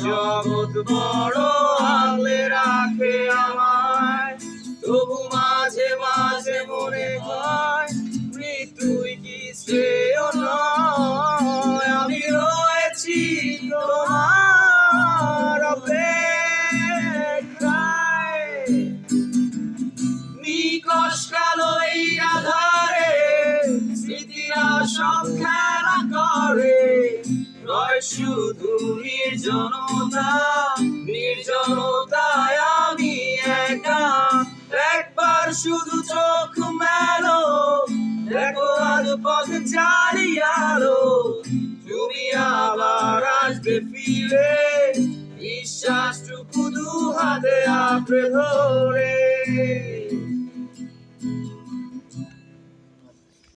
জগৎ বড় আগলে রাখে আমায়, তবু মাঝে মাঝে মনে হয় মৃত্যুই কি শ্রেয় নয়। আমি রয়েছি তোমার অপেক্ষায়, নিকষ কালো এই আধারে স্মৃতিরা সব খেলা করে, রয় শুধু নির্জনতা, নির্জনতায় আমি একা। একবার শুধু চোখ মেলো, দেখো আজ পথ জ্বালিয়ে আলো, তুমি আবার আসবে ফিরে, বিশ্বাসটুকু দু হাতে আঁকড়ে ধরে।